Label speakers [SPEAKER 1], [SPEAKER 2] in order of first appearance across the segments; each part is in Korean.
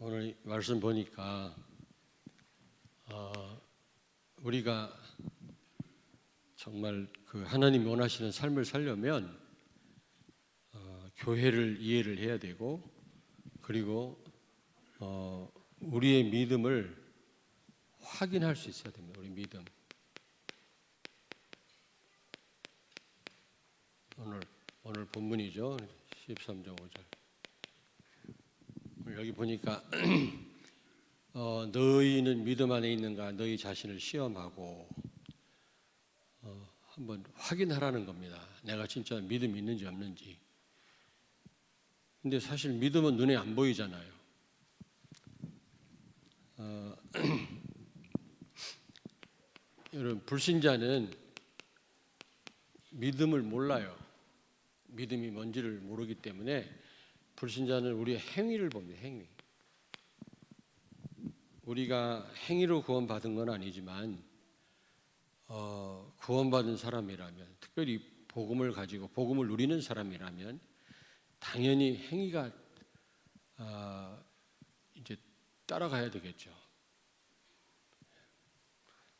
[SPEAKER 1] 오늘 말씀 보니까 우리가 정말 그 하나님이 원하시는 삶을 살려면 교회를 이해를 해야 되고, 그리고 우리의 믿음을 확인할 수 있어야 됩니다. 우리 믿음. 오늘 본문이죠. 13장 5절. 여기 보니까 너희는 믿음 안에 있는가 너희 자신을 시험하고 한번 확인하라는 겁니다. 내가 진짜 믿음이 있는지 없는지. 근데 사실 믿음은 눈에 안 보이잖아요. 여러분, 불신자는 믿음을 몰라요. 믿음이 뭔지를 모르기 때문에 불신자는 우리의 행위를 봅니다. 행위. 우리가 행위로 구원받은 건 아니지만 구원받은 사람이라면, 특별히 복음을 가지고 복음을 누리는 사람이라면 당연히 행위가 이제 따라가야 되겠죠.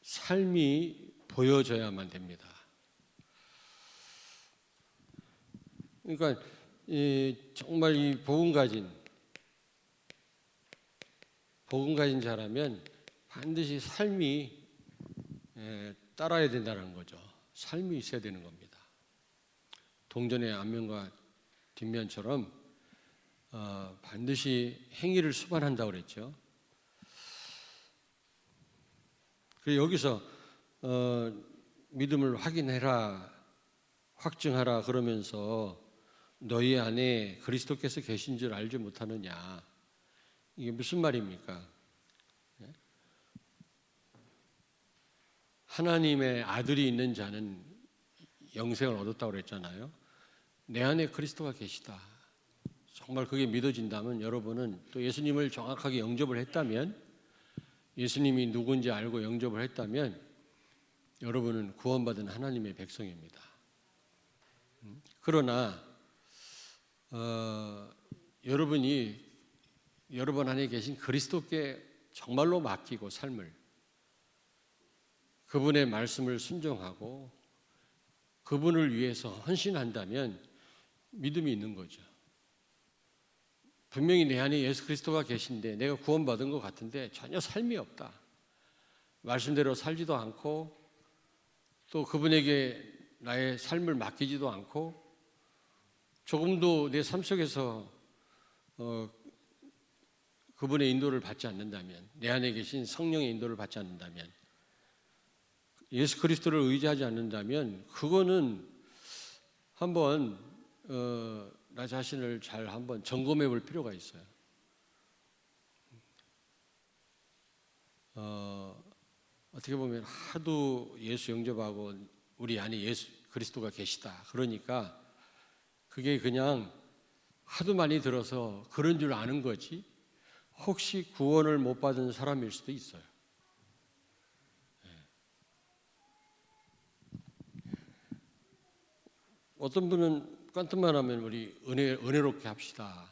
[SPEAKER 1] 삶이 보여져야만 됩니다. 그러니까 정말 이 복음 가진 자라면 반드시 삶이 따라야 된다는 거죠. 삶이 있어야 되는 겁니다. 동전의 앞면과 뒷면처럼 반드시 행위를 수반한다고 그랬죠. 그래서 여기서 믿음을 확인해라, 확증하라 그러면서 너희 안에 그리스도께서 계신 줄 알지 못하느냐. 이게 무슨 말입니까? 하나님의 아들이 있는 자는 영생을 얻었다고 그랬잖아요. 내 안에 그리스도가 계시다. 정말 그게 믿어진다면, 여러분은 또 예수님을 정확하게 영접을 했다면, 예수님이 누군지 알고 영접을 했다면 여러분은 구원받은 하나님의 백성입니다. 그러나 여러분이 여러분 안에 계신 그리스도께 정말로 맡기고 삶을, 그분의 말씀을 순종하고 그분을 위해서 헌신한다면 믿음이 있는 거죠. 분명히 내 안에 예수 그리스도가 계신데 내가 구원받은 것 같은데 전혀 삶이 없다. 말씀대로 살지도 않고 또 그분에게 나의 삶을 맡기지도 않고 조금도 내 삶 속에서 그분의 인도를 받지 않는다면, 내 안에 계신 성령의 인도를 받지 않는다면, 예수 그리스도를 의지하지 않는다면 그거는 한번 나 자신을 잘 한번 점검해 볼 필요가 있어요. 어떻게 보면 하도 예수 영접하고 우리 안에 예수 그리스도가 계시다 그러니까 그게 그냥 하도 많이 들어서 그런 줄 아는 거지, 혹시 구원을 못 받은 사람일 수도 있어요. 어떤 분은 깐tum만 하면 우리 은혜롭게 합시다,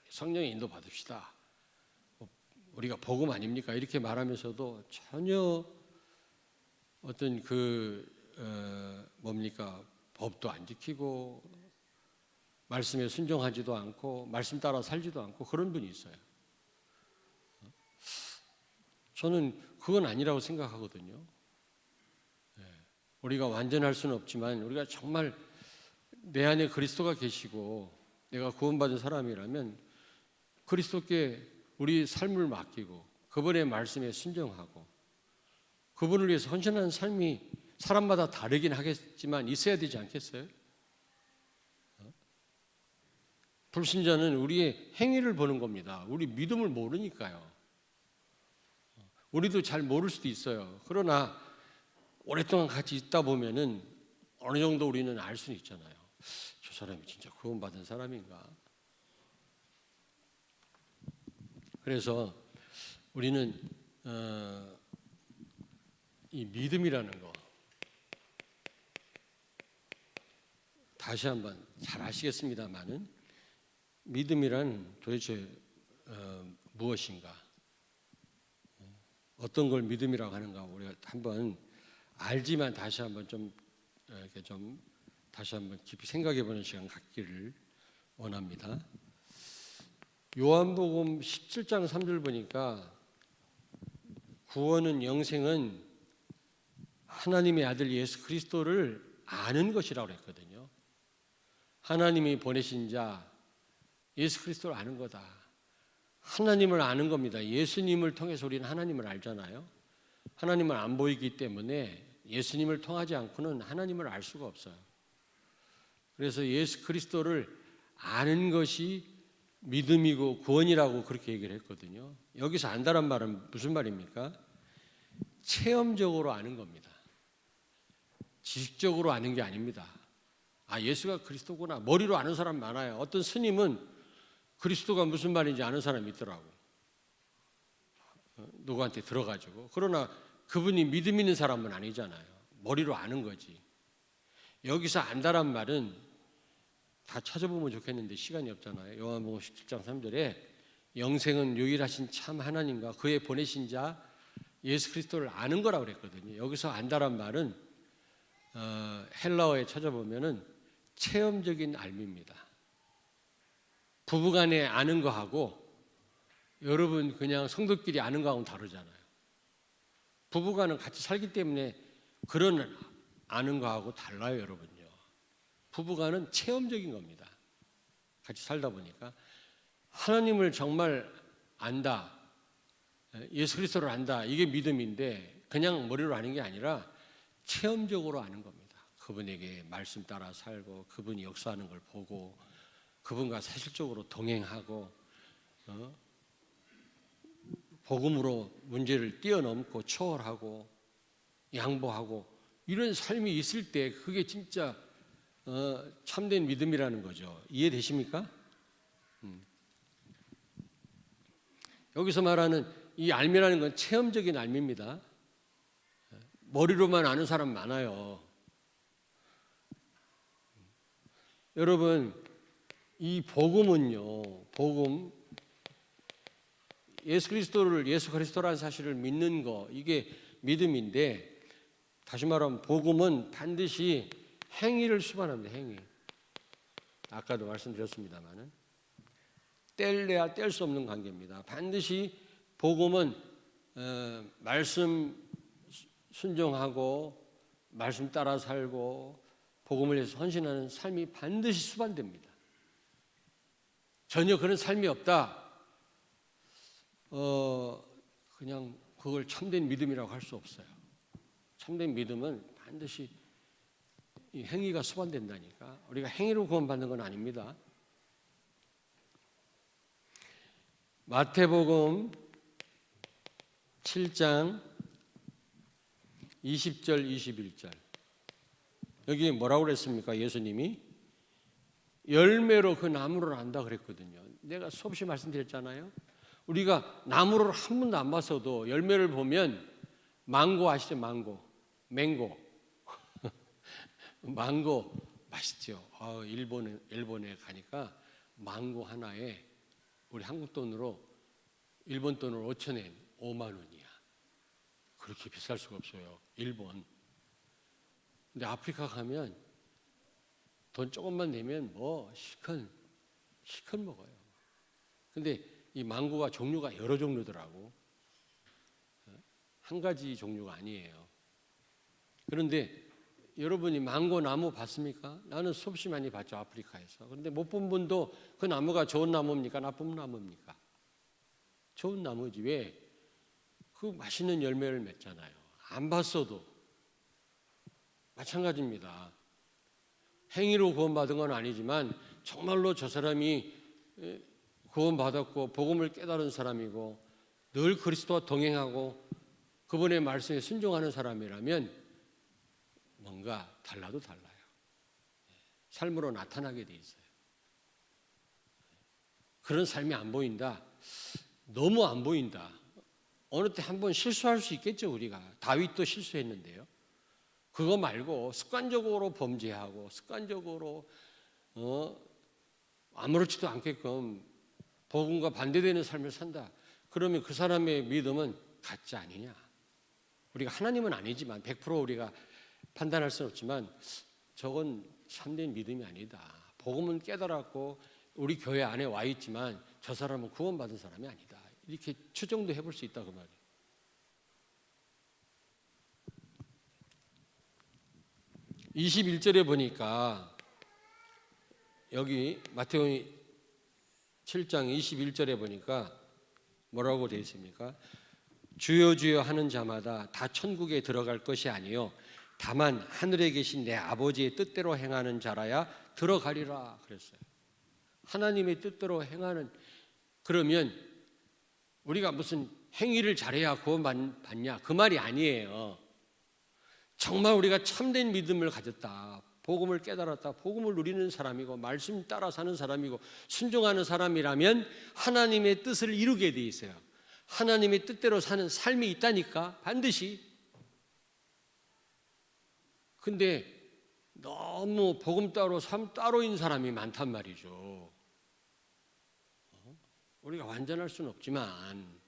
[SPEAKER 1] 성령의 인도 받읍시다, 우리가 복음 아닙니까? 이렇게 말하면서도 전혀 어떤 법도 안 지키고 말씀에 순종하지도 않고 말씀 따라 살지도 않고 그런 분이 있어요. 저는 그건 아니라고 생각하거든요. 우리가 완전할 수는 없지만 우리가 정말 내 안에 그리스도가 계시고 내가 구원받은 사람이라면 그리스도께 우리 삶을 맡기고 그분의 말씀에 순종하고 그분을 위해서 헌신하는 삶이 사람마다 다르긴 하겠지만 있어야 되지 않겠어요? 불신자는 우리의 행위를 보는 겁니다. 우리 믿음을 모르니까요. 우리도 잘 모를 수도 있어요. 그러나 오랫동안 같이 있다 보면은 어느 정도 우리는 알 수는 있잖아요. 저 사람이 진짜 구원받은 사람인가? 그래서 우리는 이 믿음이라는 거 다시 한번 잘 아시겠습니다만은 믿음이란 도대체 무엇인가? 어떤 걸 믿음이라고 하는가? 우리가 한번 알지만 다시 한번 좀 이렇게 좀 다시 한번 깊이 생각해보는 시간 갖기를 원합니다. 요한복음 17장 3절 보니까 구원은 영생은 하나님의 아들 예수 그리스도를 아는 것이라고 했거든요. 하나님이 보내신 자 예수 그리스도를 아는 거다. 하나님을 아는 겁니다. 예수님을 통해서 우리는 하나님을 알잖아요. 하나님을 안 보이기 때문에 예수님을 통하지 않고는 하나님을 알 수가 없어요. 그래서 예수 그리스도를 아는 것이 믿음이고 구원이라고 그렇게 얘기를 했거든요. 여기서 안다란 말은 무슨 말입니까? 체험적으로 아는 겁니다. 지식적으로 아는 게 아닙니다. 아, 예수가 그리스도구나. 머리로 아는 사람 많아요. 어떤 스님은 그리스도가 무슨 말인지 아는 사람이 있더라고. 누구한테 들어가지고. 그러나 그분이 믿음 있는 사람은 아니잖아요. 머리로 아는 거지. 여기서 안다란 말은 다 찾아보면 좋겠는데 시간이 없잖아요. 요한복음 17장 3절에 영생은 유일하신 참 하나님과 그의 보내신 자 예수 그리스도를 아는 거라고 그랬거든요. 여기서 안다란 말은 헬라어에 찾아보면은 체험적인 알미입니다. 부부간에 아는 거하고 여러분 그냥 성도끼리 아는 거하고는 다르잖아요. 부부간은 같이 살기 때문에 그런 아는 거하고 달라요, 여러분요. 부부간은 체험적인 겁니다. 같이 살다 보니까 하나님을 정말 안다, 예수 그리스도를 안다, 이게 믿음인데 그냥 머리로 아는 게 아니라 체험적으로 아는 겁니다. 그분에게 말씀 따라 살고 그분이 역사하는 걸 보고 그분과 사실적으로 동행하고 복음으로 문제를 뛰어넘고 초월하고 양보하고 이런 삶이 있을 때 그게 진짜 참된 믿음이라는 거죠. 이해되십니까? 여기서 말하는 이 알미라는 건 체험적인 알미입니다. 머리로만 아는 사람 많아요. 여러분, 이 복음은요, 복음, 예수 그리스도라는 사실을 믿는 거, 이게 믿음인데, 다시 말하면 복음은 반드시 행위를 수반합니다. 행위. 아까도 말씀드렸습니다만은 뗄래야 뗄 수 없는 관계입니다. 반드시 복음은 말씀 순종하고 말씀 따라 살고 복음을 위해서 헌신하는 삶이 반드시 수반됩니다. 전혀 그런 삶이 없다. 그냥 그걸 참된 믿음이라고 할 수 없어요. 참된 믿음은 반드시 이 행위가 수반된다니까. 우리가 행위로 구원받는 건 아닙니다. 마태복음 7장 20절 21절 여기 뭐라고 그랬습니까? 예수님이 열매로 그 나무를 안다 그랬거든요. 내가 수없이 말씀드렸잖아요. 우리가 나무를 한 번도 안 봤어도 열매를 보면 망고 아시죠? 맹고 망고 맛있죠. 일본에 가니까 망고 하나에 우리 한국 돈으로 일본 돈으로 5,000엔 5만 원이야. 그렇게 비쌀 수가 없어요. 일본. 근데 아프리카 가면 돈 조금만 내면 뭐 실컷 먹어요. 근데 이 망고가 종류가 여러 종류더라고. 한 가지 종류가 아니에요. 그런데 여러분이 망고 나무 봤습니까? 나는 수없이 많이 봤죠, 아프리카에서. 그런데 못 본 분도 그 나무가 좋은 나무입니까? 나쁜 나무입니까? 좋은 나무지. 왜? 그 맛있는 열매를 맺잖아요. 안 봤어도. 마찬가지입니다. 행위로 구원받은 건 아니지만 정말로 저 사람이 구원받았고 복음을 깨달은 사람이고 늘 그리스도와 동행하고 그분의 말씀에 순종하는 사람이라면 뭔가 달라도 달라요. 삶으로 나타나게 돼 있어요. 그런 삶이 안 보인다. 너무 안 보인다. 어느 때 한번 실수할 수 있겠죠, 우리가. 다윗도 실수했는데요. 그거 말고 습관적으로 범죄하고 습관적으로 아무렇지도 않게끔 복음과 반대되는 삶을 산다. 그러면 그 사람의 믿음은 가짜 아니냐? 우리가 하나님은 아니지만 100% 우리가 판단할 수는 없지만 저건 참된 믿음이 아니다. 복음은 깨달았고 우리 교회 안에 와 있지만 저 사람은 구원받은 사람이 아니다. 이렇게 추정도 해볼 수 있다 그 말이에요. (21절에) 보니까 여기 마태복음 7장 21절에 보니까 뭐라고 되어 있습니까? 주여 주여 하는 자마다 다 천국에 들어갈 것이 아니요 다만 하늘에 계신 내 아버지의 뜻대로 행하는 자라야 들어가리라 그랬어요. 하나님의 뜻대로 행하는, 그러면 우리가 무슨 행위를 잘해야 구원받냐 그 말이 아니에요. 정말 우리가 참된 믿음을 가졌다, 복음을 깨달았다, 복음을 누리는 사람이고 말씀 따라 사는 사람이고 순종하는 사람이라면 하나님의 뜻을 이루게 돼 있어요. 하나님의 뜻대로 사는 삶이 있다니까, 반드시. 근데 너무 복음 따로 삶 따로인 사람이 많단 말이죠. 우리가 완전할 수는 없지만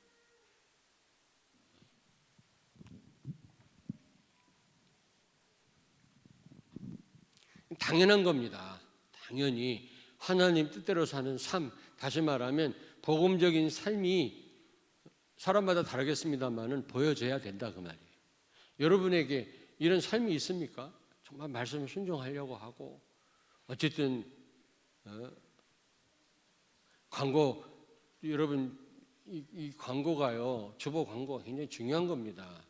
[SPEAKER 1] 당연한 겁니다. 당연히 하나님 뜻대로 사는 삶, 다시 말하면 복음적인 삶이 사람마다 다르겠습니다만은 보여져야 된다 그 말이에요. 여러분에게 이런 삶이 있습니까? 정말 말씀을 순종하려고 하고, 어쨌든 광고, 여러분 이 광고가요, 주보 광고가 굉장히 중요한 겁니다.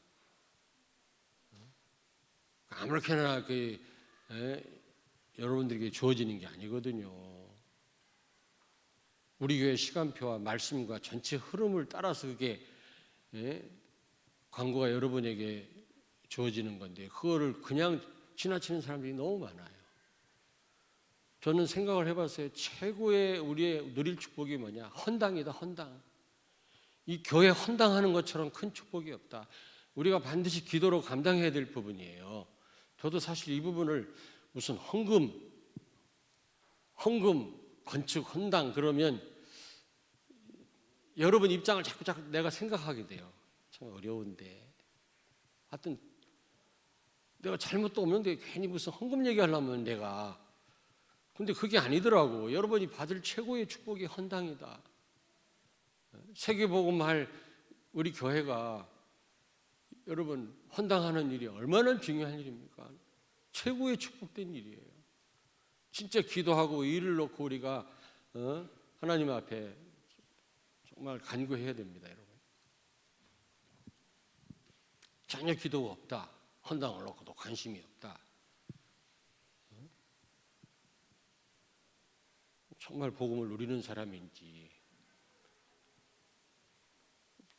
[SPEAKER 1] 아무렇게나 여러분들에게 주어지는 게 아니거든요. 우리 교회 시간표와 말씀과 전체 흐름을 따라서 그게 광고가 여러분에게 주어지는 건데 그거를 그냥 지나치는 사람들이 너무 많아요. 저는 생각을 해봤어요. 최고의 우리의 누릴 축복이 뭐냐? 헌당이다, 헌당. 이 교회 헌당하는 것처럼 큰 축복이 없다. 우리가 반드시 기도로 감당해야 될 부분이에요. 저도 사실 이 부분을 무슨 헌금, 건축, 헌당 그러면 여러분 입장을 자꾸 내가 생각하게 돼요. 참 어려운데. 하여튼 내가 잘못도 없는데 괜히 무슨 헌금 얘기하려면 내가. 근데 그게 아니더라고. 여러분이 받을 최고의 축복이 헌당이다. 세계복음할 우리 교회가 여러분 헌당하는 일이 얼마나 중요한 일입니까? 최고의 축복된 일이에요. 진짜 기도하고 일을 놓고 우리가 하나님 앞에 정말 간구해야 됩니다, 여러분. 전혀 기도가 없다, 헌당을 놓고도 관심이 없다. 정말 복음을 누리는 사람인지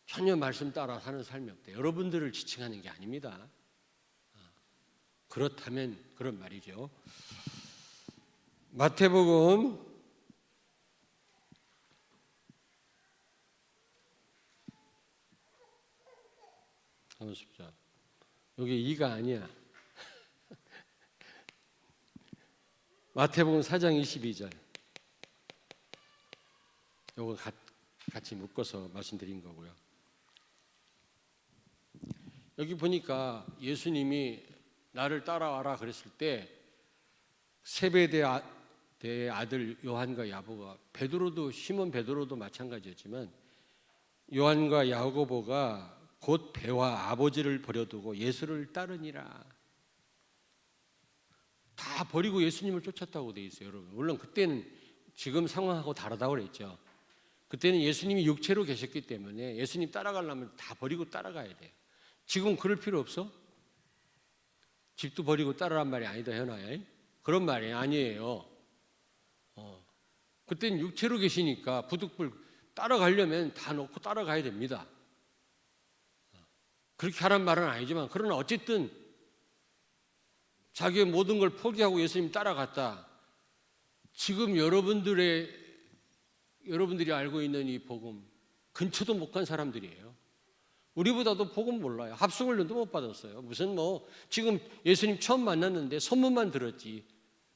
[SPEAKER 1] 전혀 말씀 따라 사는 삶이 없다. 여러분들을 지칭하는 게 아닙니다. 그렇다면 그런 말이죠. 마태복음 30장. 여기 2가 아니야. 마태복음 4장 22절. 요거 같이 묶어서 말씀드린 거고요. 여기 보니까 예수님이 나를 따라와라 그랬을 때 세베대의 아들 요한과 야고보가, 베드로도, 시몬 베드로도 마찬가지였지만 요한과 야고보가 곧 배와 아버지를 버려두고 예수를 따르니라. 다 버리고 예수님을 쫓았다고 돼 있어요, 여러분. 물론 그때는 지금 상황하고 다르다고 그랬죠. 그때는 예수님이 육체로 계셨기 때문에 예수님 따라가려면 다 버리고 따라가야 돼요. 지금 그럴 필요 없어? 집도 버리고 따르란 말이 아니다, 현아야. 그런 말이 아니에요. 그때는 육체로 계시니까 부득불 따라가려면 다 놓고 따라가야 됩니다. 그렇게 하란 말은 아니지만, 그러나 어쨌든 자기의 모든 걸 포기하고 예수님 따라갔다. 지금 여러분들이 알고 있는 이 복음 근처도 못 간 사람들이에요. 우리보다도 복음 몰라요. 합성훈련도 못 받았어요. 무슨 지금 예수님 처음 만났는데 소문만 들었지,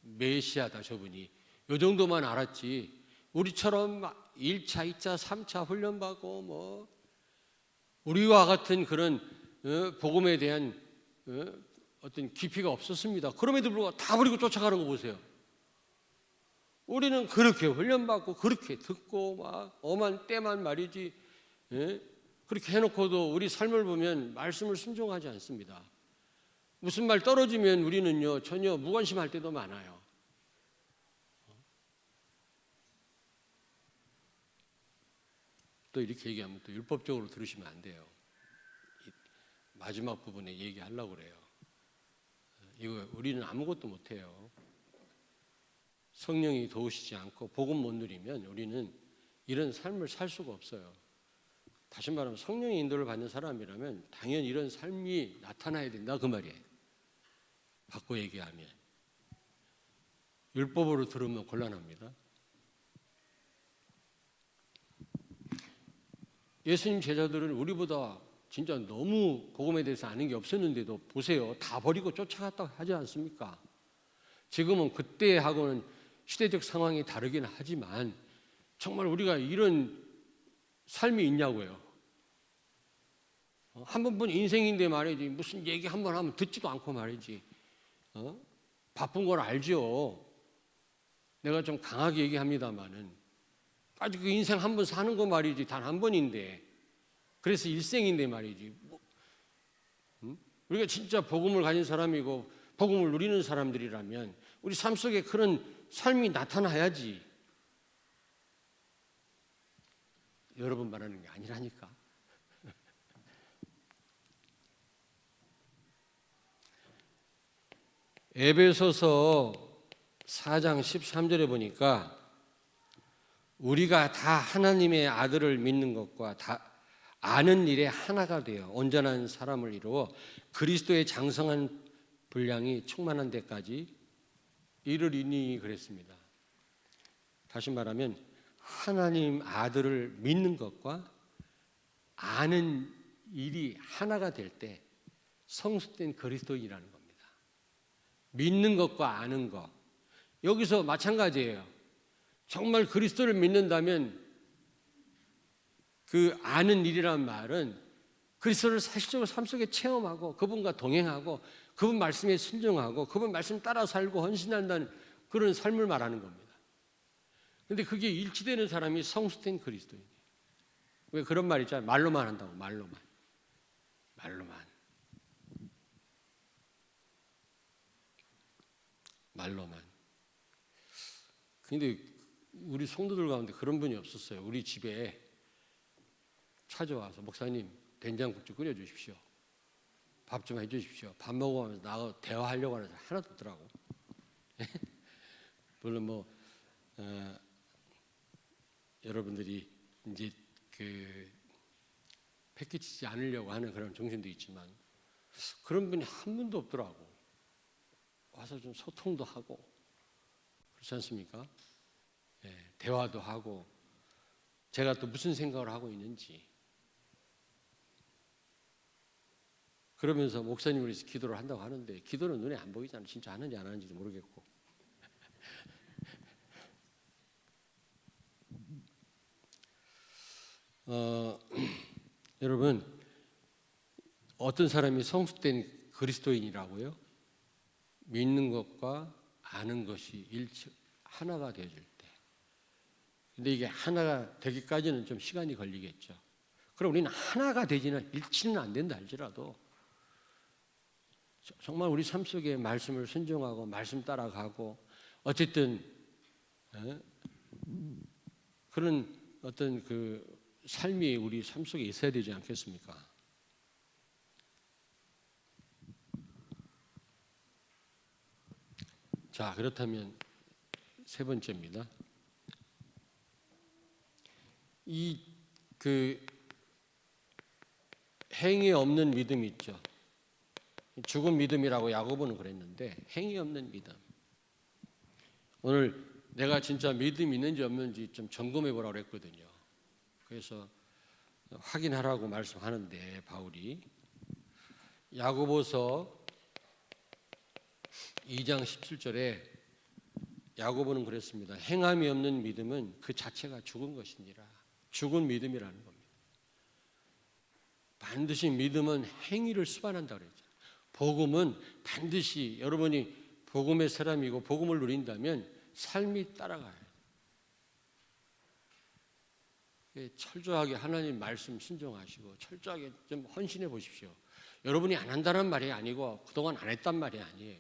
[SPEAKER 1] 메시아다 저분이, 요 정도만 알았지 우리처럼 1차, 2차, 3차 훈련받고 뭐 우리와 같은 그런 복음에 대한 어떤 깊이가 없었습니다. 그럼에도 불구하고 다 버리고 쫓아가는 거 보세요. 우리는 그렇게 훈련받고 그렇게 듣고 막 엄한 때만 말이지, 그렇게 해놓고도 우리 삶을 보면 말씀을 순종하지 않습니다. 무슨 말 떨어지면 우리는요 전혀 무관심할 때도 많아요. 또 이렇게 얘기하면 또 율법적으로 들으시면 안 돼요. 마지막 부분에 얘기하려고 그래요. 이거 우리는 아무것도 못해요. 성령이 도우시지 않고 복음 못 누리면 우리는 이런 삶을 살 수가 없어요. 다시 말하면 성령의 인도를 받는 사람이라면 당연히 이런 삶이 나타나야 된다 그 말이에요. 바꿔 얘기하면 율법으로 들으면 곤란합니다. 예수님 제자들은 우리보다 진짜 너무 복음에 대해서 아는 게 없었는데도 보세요. 다 버리고 쫓아갔다고 하지 않습니까? 지금은 그때하고는 시대적 상황이 다르긴 하지만 정말 우리가 이런 삶이 있냐고요. 한 번뿐 인생인데 말이지 무슨 얘기 한 번 하면 듣지도 않고 말이지. 바쁜 걸 알죠. 내가 좀 강하게 얘기합니다마는 아직 그 인생 한 번 사는 거 말이지 단 한 번인데 그래서 일생인데 말이지. 우리가 진짜 복음을 가진 사람이고 복음을 누리는 사람들이라면 우리 삶 속에 그런 삶이 나타나야지. 여러분 말하는 게 아니라니까. 에베소서 4장 13절에 보니까 우리가 다 하나님의 아들을 믿는 것과 다 아는 일에 하나가 되어 온전한 사람을 이루어 그리스도의 장성한 분량이 충만한 데까지 이르리니 그랬습니다. 다시 말하면 하나님 아들을 믿는 것과 아는 일이 하나가 될 때 성숙된 그리스도인이라는 겁니다. 믿는 것과 아는 것. 여기서 마찬가지예요. 정말 그리스도를 믿는다면 그 아는 일이란 말은 그리스도를 사실적으로 삶 속에 체험하고 그분과 동행하고 그분 말씀에 순종하고 그분 말씀 따라 살고 헌신한다는 그런 삶을 말하는 겁니다. 그런데 그게 일치되는 사람이 성숙된 그리스도인이에요. 왜 그런 말 있잖아요. 말로만 한다고. 말로만. 근데 우리 성도들 가운데 그런 분이 없었어요. 우리 집에 찾아와서 목사님 된장국 좀 끓여주십시오. 밥 좀 해주십시오. 밥 먹으면서 나하고 대화하려고 하는 사람 하나도 없더라고. 물론 여러분들이 이제 그 패키치지 않으려고 하는 그런 정신도 있지만 그런 분이 한 분도 없더라고. 와서 좀 소통도 하고 그렇지 않습니까? 대화도 하고 제가 또 무슨 생각을 하고 있는지 그러면서 목사님을 위해서 기도를 한다고 하는데 기도는 눈에 안 보이잖아요. 진짜 하는지 안 하는지도 모르겠고 여러분 어떤 사람이 성숙된 그리스도인이라고요? 믿는 것과 아는 것이 하나가 되어질 때. 근데 이게 하나가 되기까지는 좀 시간이 걸리겠죠. 그럼 우리는 하나가 되지는 일치는 안 된다 할지라도 정말 우리 삶 속에 말씀을 순종하고 말씀 따라가고 어쨌든 그런 어떤 그 삶이 우리 삶 속에 있어야 되지 않겠습니까? 자, 그렇다면 세 번째입니다. 그 행위 없는 믿음이 있죠. 죽은 믿음이라고 야고보는 그랬는데 행위 없는 믿음. 오늘 내가 진짜 믿음이 있는지 없는지 좀 점검해 보라고 했거든요. 그래서 확인하라고 말씀하는데 바울이 야고보서 2장 17절에 야고보는 그랬습니다. 행함이 없는 믿음은 그 자체가 죽은 것이니라. 죽은 믿음이라는 겁니다. 반드시 믿음은 행위를 수반한다고 그랬죠. 복음은 반드시 여러분이 복음의 사람이고 복음을 누린다면 삶이 따라가요. 철저하게 하나님 말씀 순종하시고 철저하게 좀 헌신해 보십시오. 여러분이 안 한다는 말이 아니고 그동안 안 했단 말이 아니에요.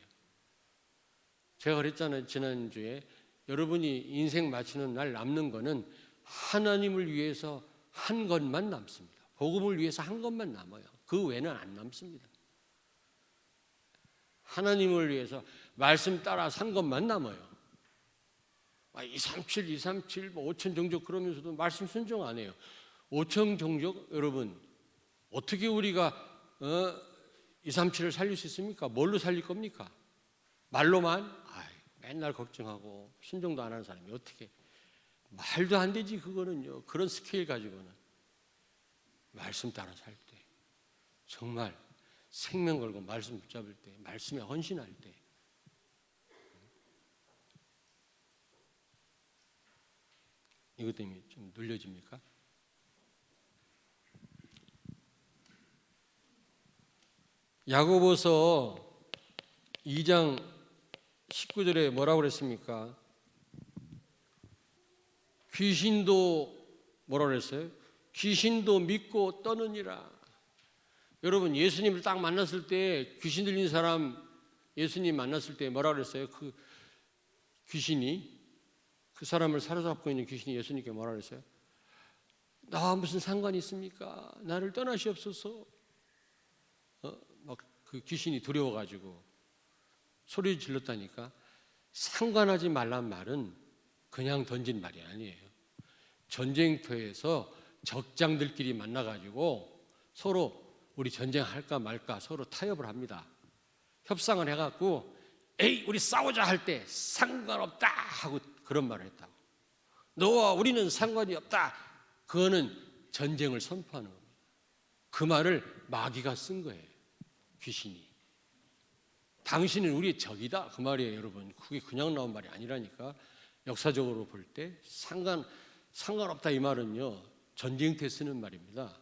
[SPEAKER 1] 제가 그랬잖아요. 지난주에 여러분이 인생 마치는 날 남는 거는 하나님을 위해서 한 것만 남습니다. 복음을 위해서 한 것만 남아요. 그 외에는 안 남습니다. 하나님을 위해서 말씀 따라 산 것만 남아요. 237, 237, 5천 종족 그러면서도 말씀 순종 안 해요. 5천 종족 여러분 어떻게 우리가 237을 살릴 수 있습니까? 뭘로 살릴 겁니까? 말로만? 맨날 걱정하고 순종도 안 하는 사람이 어떻게 말도 안 되지. 그거는요. 그런 스케일 가지고는 말씀 따라 살 때 정말 생명 걸고 말씀 붙잡을 때 말씀에 헌신할 때 이것 때문에 좀 눌려집니까? 야고보서 2장 19절에 뭐라고 그랬습니까? 귀신도 뭐라고 그랬어요? 귀신도 믿고 떠느니라. 여러분 예수님을 딱 만났을 때 귀신 들린 사람 예수님 만났을 때 뭐라고 그랬어요? 그 귀신이 그 사람을 사로잡고 있는 귀신이 예수님께 뭐라고 그랬어요? 나와 무슨 상관이 있습니까? 나를 떠나시옵소서. 막 그 귀신이 두려워가지고 소리 질렀다니까. 상관하지 말란 말은 그냥 던진 말이 아니에요. 전쟁터에서 적장들끼리 만나가지고 서로 우리 전쟁할까 말까 서로 타협을 합니다. 협상을 해갖고 에이 우리 싸우자 할 때 상관없다 하고 그런 말을 했다고. 너와 우리는 상관이 없다. 그거는 전쟁을 선포하는 겁니다. 그 말을 마귀가 쓴 거예요. 귀신이. 당신은 우리의 적이다. 그 말이에요, 여러분. 그게 그냥 나온 말이 아니라니까. 역사적으로 볼 때 상관없다 이 말은요. 전쟁터에 쓰는 말입니다.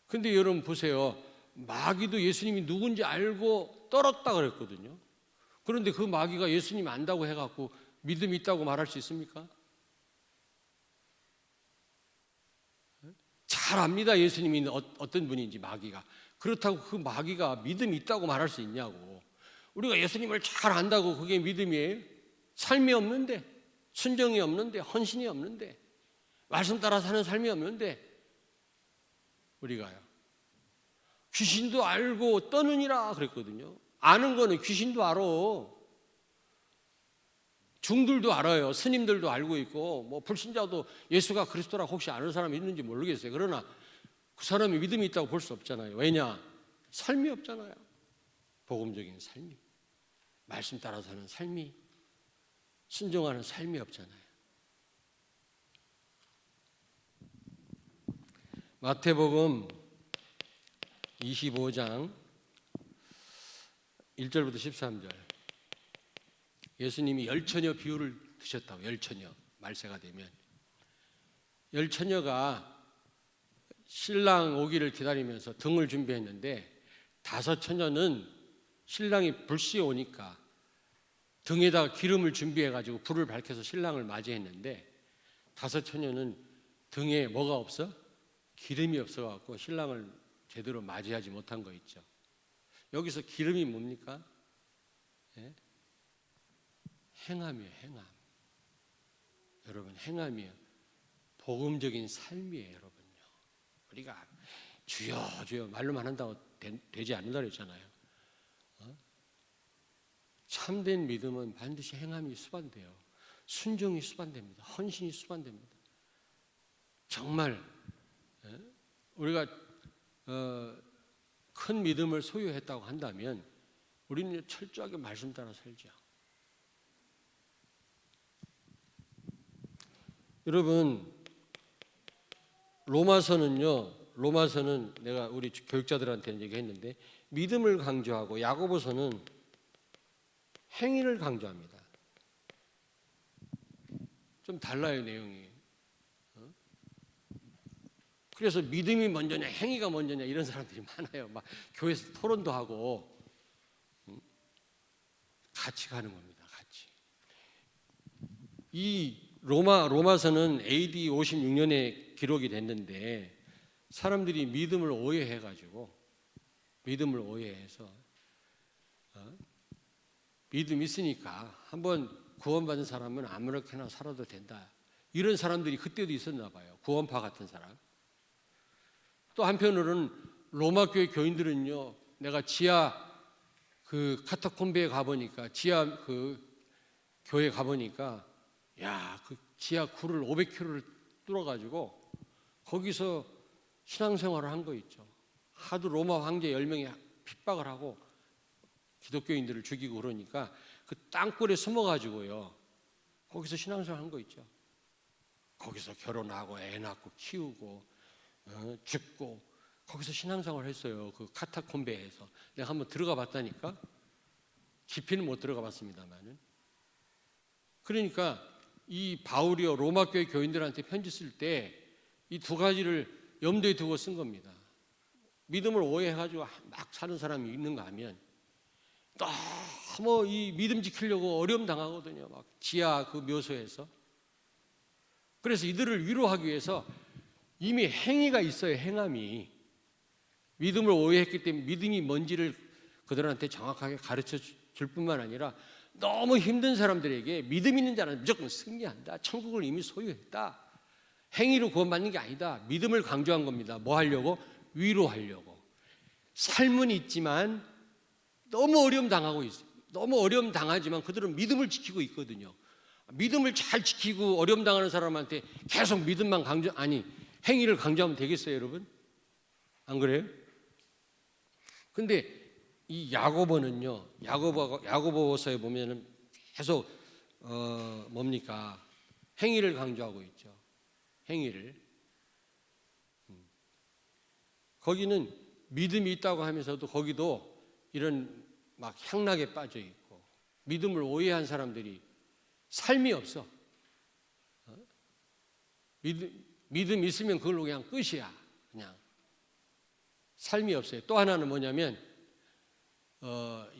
[SPEAKER 1] 근데 여러분 보세요. 마귀도 예수님이 누군지 알고 떨었다 그랬거든요. 그런데 그 마귀가 예수님 안다고 해갖고 믿음이 있다고 말할 수 있습니까? 잘 압니다. 예수님이 어떤 분인지 마귀가. 그렇다고 그 마귀가 믿음이 있다고 말할 수 있냐고. 우리가 예수님을 잘 안다고 그게 믿음이에요? 삶이 없는데, 순정이 없는데, 헌신이 없는데, 말씀 따라 사는 삶이 없는데 우리가요. 귀신도 알고 떠느니라 그랬거든요. 아는 거는 귀신도 알아. 중들도 알아요. 스님들도 알고 있고 뭐 불신자도 예수가 그리스도라고 혹시 아는 사람이 있는지 모르겠어요. 그러나 그 사람이 믿음이 있다고 볼 수 없잖아요. 왜냐? 삶이 없잖아요. 복음적인 삶이. 말씀 따라 사는 삶이. 순종하는 삶이 없잖아요. 마태복음 25장 1절부터 13절. 예수님이 열처녀 비유를 드셨다고. 열처녀 말세가 되면 열처녀가 신랑 오기를 기다리면서 등을 준비했는데 5처녀는 신랑이 불시에 오니까 등에다가 기름을 준비해가지고 불을 밝혀서 신랑을 맞이했는데 5처녀는 등에 뭐가 없어? 기름이 없어갖고 신랑을 제대로 맞이하지 못한 거 있죠. 여기서 기름이 뭡니까? 예? 행함이에요. 행함. 여러분 행함이에요. 복음적인 삶이에요. 여러분요. 우리가 주여 주여 말로만 한다고 되지 않는다 그랬잖아요. 참된 믿음은 반드시 행함이 수반돼요. 순종이 수반됩니다. 헌신이 수반됩니다. 정말 우리가 큰 믿음을 소유했다고 한다면 우리는 철저하게 말씀 따라 살죠. 여러분 로마서는 내가 우리 교육자들한테는 얘기했는데 믿음을 강조하고 야고보서는 행위를 강조합니다. 좀 달라요, 내용이. 그래서 믿음이 먼저냐 행위가 먼저냐 이런 사람들이 많아요. 막 교회에서 토론도 하고 같이 가는 겁니다. 같이. 이 로마서는 AD 56년에 기록이 됐는데 사람들이 믿음을 오해해서 믿음 있으니까 한번 구원받은 사람은 아무렇게나 살아도 된다. 이런 사람들이 그때도 있었나 봐요. 구원파 같은 사람. 또 한편으로는 로마 교회 교인들은요, 내가 지하 그 카타콤베에 가보니까 지하 그 교회 가보니까 야, 그 지하 굴을 500km를 뚫어가지고 거기서 신앙생활을 한 거 있죠. 하도 로마 황제 10명이 핍박을 하고 기독교인들을 죽이고 그러니까 그 땅굴에 숨어가지고요, 거기서 신앙생활 한 거 있죠. 거기서 결혼하고 애 낳고 키우고 죽고 거기서 신앙생활을 했어요. 그 카타콤베에서. 내가 한번 들어가 봤다니까. 깊이는 못 들어가 봤습니다만은. 그러니까 이 바울이요 로마 교회 교인들한테 편지 쓸 때 이 두 가지를 염두에 두고 쓴 겁니다. 믿음을 오해해가지고 막 사는 사람이 있는가 하면 너무 이 믿음 지키려고 어려움 당하거든요. 막 지하 그 묘소에서. 그래서 이들을 위로하기 위해서 이미 행위가 있어요. 행함이. 믿음을 오해했기 때문에 믿음이 뭔지를 그들한테 정확하게 가르쳐 줄 뿐만 아니라 너무 힘든 사람들에게 믿음 있는 자는 무조건 승리한다. 천국을 이미 소유했다. 행위로 구원받는 게 아니다. 믿음을 강조한 겁니다. 뭐 하려고? 위로하려고. 삶은 있지만 너무 어려움 당하고 있어요. 너무 어려움 당하지만 그들은 믿음을 지키고 있거든요. 믿음을 잘 지키고 어려움 당하는 사람한테 계속 믿음만 행위를 강조하면 되겠어요, 여러분? 안 그래요? 근데 이 야고보는요, 야고보서에 보면은 계속 뭡니까? 행위를 강조하고 있죠. 행위를. 거기는 믿음이 있다고 하면서도 거기도 이런 막 향락에 빠져 있고 믿음을 오해한 사람들이 삶이 없어. 믿음 있으면 그걸로 그냥 끝이야. 그냥 삶이 없어요. 또 하나는 뭐냐면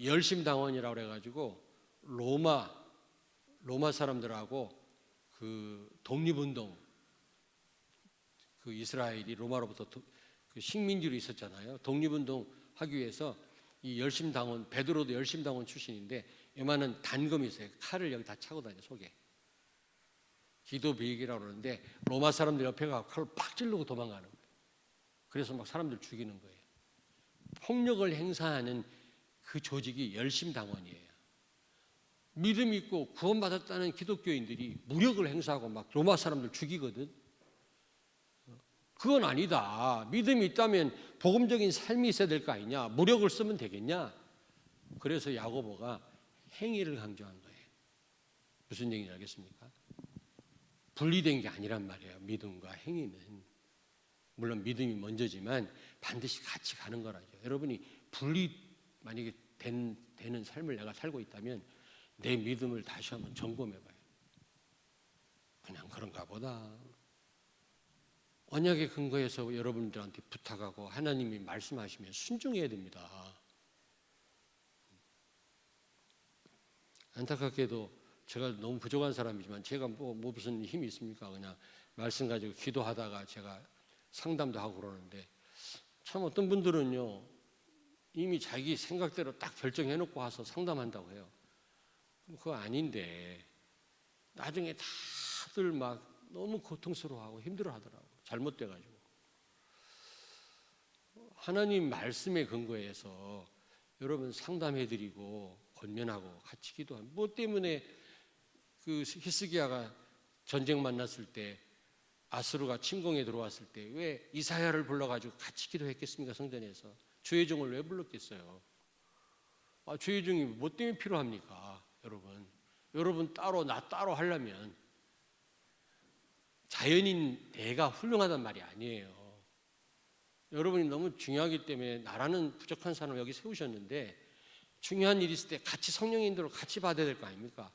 [SPEAKER 1] 열심당원이라고 그래가지고 로마 사람들하고 그 독립운동, 그 이스라엘이 로마로부터 그 식민지로 있었잖아요. 독립운동 하기 위해서 이 열심당원, 베드로도 열심당원 출신인데 요만한 단검이 있어요. 칼을 여기 다 차고 다녀 속에. 기도 비익이라고 그러는데 로마 사람들 옆에 가서 칼을 팍 찌르고 도망가는 거예요. 그래서 막 사람들 죽이는 거예요. 폭력을 행사하는 그 조직이 열심당원이에요. 믿음 있고 구원받았다는 기독교인들이 무력을 행사하고 막 로마 사람들 죽이거든. 그건 아니다. 믿음이 있다면 복음적인 삶이 있어야 될 거 아니냐. 무력을 쓰면 되겠냐. 그래서 야고보가 행위를 강조한 거예요. 무슨 얘기인지 알겠습니까? 분리된 게 아니란 말이에요. 믿음과 행위는. 물론 믿음이 먼저지만 반드시 같이 가는 거라죠. 여러분이 만약에 되는 삶을 내가 살고 있다면 내 믿음을 다시 한번 점검해봐요. 그냥 그런가 보다. 언약의 근거에서 여러분들한테 부탁하고 하나님이 말씀하시면 순종해야 됩니다. 안타깝게도 제가 너무 부족한 사람이지만 제가 뭐 무슨 힘이 있습니까? 그냥 말씀 가지고 기도하다가 제가 상담도 하고 그러는데 참 어떤 분들은요 이미 자기 생각대로 딱 결정해놓고 와서 상담한다고 해요. 그거 아닌데 나중에 다들 막 너무 고통스러워하고 힘들어하더라고요. 잘못돼가지고. 하나님 말씀에 근거해서 여러분 상담해드리고 권면하고 같이 기도하면 뭐 때문에 그 히스기야가 전쟁 만났을 때 아수르가 침공에 들어왔을 때 왜 이사야를 불러가지고 같이 기도했겠습니까? 성전에서 주의 종을 왜 불렀겠어요? 주의 종이 뭐 때문에 필요합니까? 여러분 따로 나 따로 하려면 자연인 내가 훌륭하단 말이 아니에요. 여러분이 너무 중요하기 때문에 나라는 부족한 사람을 여기 세우셨는데 중요한 일이 있을 때 같이 성령의 인도를 같이 받아야 될 거 아닙니까?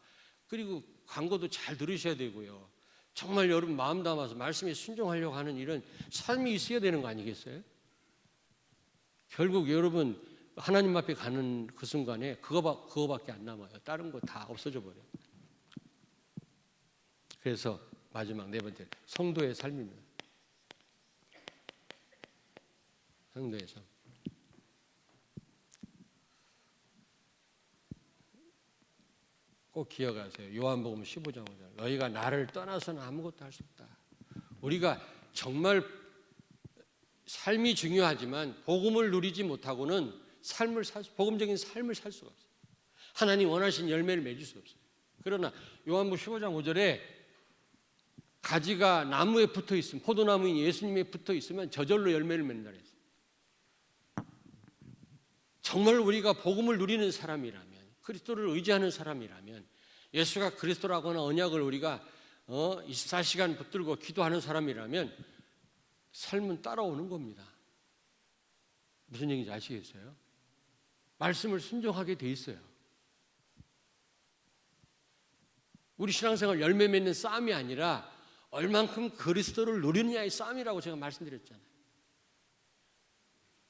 [SPEAKER 1] 그리고 광고도 잘 들으셔야 되고요. 정말 여러분 마음 담아서 말씀에 순종하려고 하는 이런 삶이 있어야 되는 거 아니겠어요? 결국 여러분 하나님 앞에 가는 그 순간에 그거밖에 안 남아요. 다른 거 다 없어져 버려요. 그래서 마지막 네 번째, 성도의 삶입니다. 성도의 삶. 꼭 기억하세요. 요한복음 15장 5절. 너희가 나를 떠나서는 아무것도 할 수 없다. 우리가 정말 삶이 중요하지만 복음을 누리지 못하고는 복음적인 삶을 살 수가 없어요. 하나님 원하신 열매를 맺을 수 없어요. 그러나 요한복음 15장 5절에 가지가 나무에 붙어 있으면, 포도나무인 예수님에 붙어 있으면 저절로 열매를 맺는다 그랬어요. 정말 우리가 복음을 누리는 사람이라면, 그리스도를 의지하는 사람이라면, 예수가 그리스도라고 하는 언약을 우리가 24시간 붙들고 기도하는 사람이라면 삶은 따라오는 겁니다. 무슨 얘기인지 아시겠어요? 말씀을 순종하게 돼 있어요. 우리 신앙생활 열매 맺는 싸움이 아니라 얼만큼 그리스도를 누리느냐의 싸움이라고 제가 말씀드렸잖아요.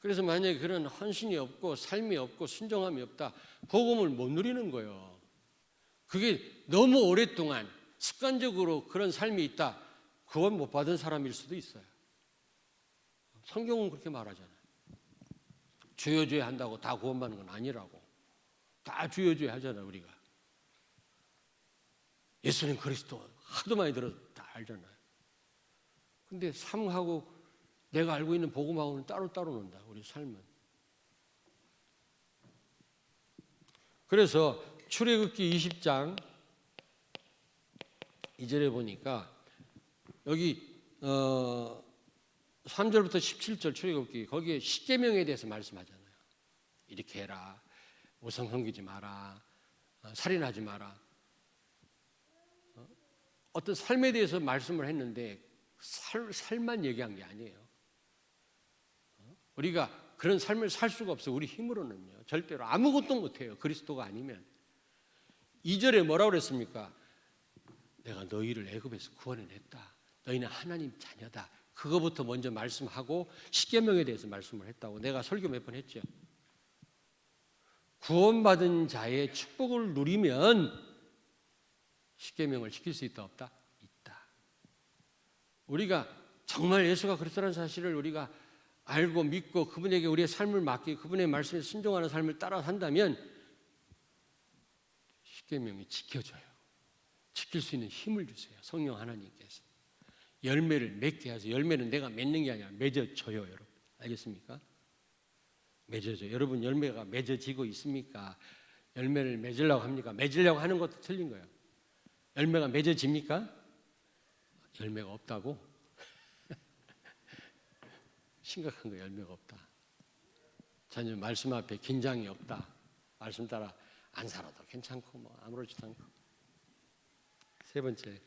[SPEAKER 1] 그래서 만약에 그런 헌신이 없고 삶이 없고 순종함이 없다, 복음을 못 누리는 거예요. 그게 너무 오랫동안 습관적으로 그런 삶이 있다, 구원 못 받은 사람일 수도 있어요. 성경은 그렇게 말하잖아요. 주여 주여 한다고 다 구원받는 건 아니라고. 다 주여 주여 하잖아요. 우리가 예수님 그리스도 하도 많이 들어서 다 알잖아요. 근데 삶하고 내가 알고 있는 복음하고는 따로따로 논다, 우리 삶은. 그래서 출애굽기 20장 2절에 보니까 여기 3절부터 17절 출애굽기, 거기에 십계명에 대해서 말씀하잖아요. 이렇게 해라, 우상 섬기지 마라, 살인하지 마라. 어떤 삶에 대해서 말씀을 했는데 살만 얘기한 게 아니에요. 우리가 그런 삶을 살 수가 없어요. 우리 힘으로는요. 절대로 아무것도 못해요. 그리스도가 아니면. 2절에 뭐라고 그랬습니까? 내가 너희를 애굽에서 구원해냈다. 너희는 하나님 자녀다. 그거부터 먼저 말씀하고 십계명에 대해서 말씀을 했다고 내가 설교 몇 번 했죠. 구원받은 자의 축복을 누리면 십계명을 지킬 수 있다 없다? 있다. 우리가 정말 예수가 그리스도라는 사실을 우리가 알고 믿고 그분에게 우리의 삶을 맡기고 그분의 말씀에 순종하는 삶을 따라 산다면 십계명이 지켜져요. 지킬 수 있는 힘을 주세요. 성령 하나님께서 열매를 맺게 하세요. 열매는 내가 맺는 게 아니라 맺어져요, 여러분. 알겠습니까? 맺어져요. 여러분 열매가 맺어지고 있습니까? 열매를 맺으려고 합니까? 맺으려고 하는 것도 틀린 거예요. 열매가 맺어집니까? 열매가 없다고? 심각한 거, 열매가 없다. 전혀 말씀 앞에 긴장이 없다. 말씀 따라 안 살아도 괜찮고 뭐 아무렇지도 않고. 세 번째,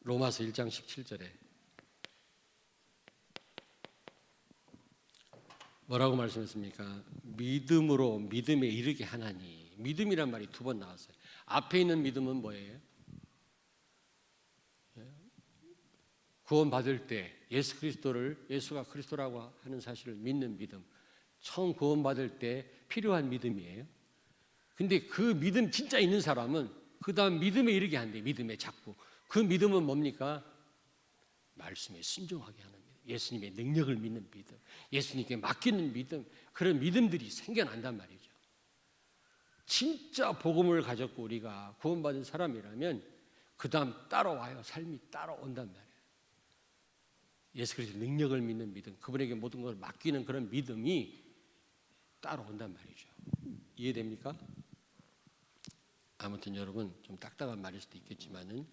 [SPEAKER 1] 로마서 1장 17절에 뭐라고 말씀했습니까? 믿음으로 믿음에 이르게 하나니. 믿음이란 말이 두 번 나왔어요. 앞에 있는 믿음은 뭐예요? 구원 받을 때 예수 그리스도를, 예수가 그리스도라고 하는 사실을 믿는 믿음, 처음 구원 받을 때 필요한 믿음이에요. 근데 그 믿음 진짜 있는 사람은 그 다음 믿음에 이르게 한대. 믿음에 자꾸. 그 믿음은 뭡니까? 말씀에 순종하게 하는 믿음, 예수님의 능력을 믿는 믿음, 예수님께 맡기는 믿음, 그런 믿음들이 생겨난단 말이죠. 진짜 복음을 가졌고 우리가 구원받은 사람이라면 그 다음 따라와요. 삶이 따라온단 말이에요. 예수 그리스도의 능력을 믿는 믿음, 그분에게 모든 걸 맡기는 그런 믿음이 따라온단 말이죠. 이해됩니까? 아무튼 여러분, 좀 딱딱한 말일 수도 있겠지만은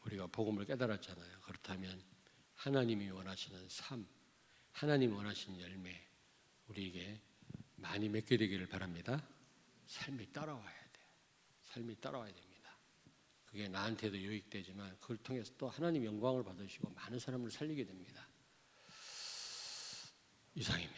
[SPEAKER 1] 우리가 복음을 깨달았잖아요. 그렇다면 하나님이 원하시는 삶, 하나님이 원하시는 열매 우리에게 많이 맺게 되기를 바랍니다. 삶이 따라와야 돼요. 삶이 따라와야 됩니다. 그게 나한테도 유익되지만 그걸 통해서 또 하나님 영광을 받으시고 많은 사람을 살리게 됩니다. 이상입니다.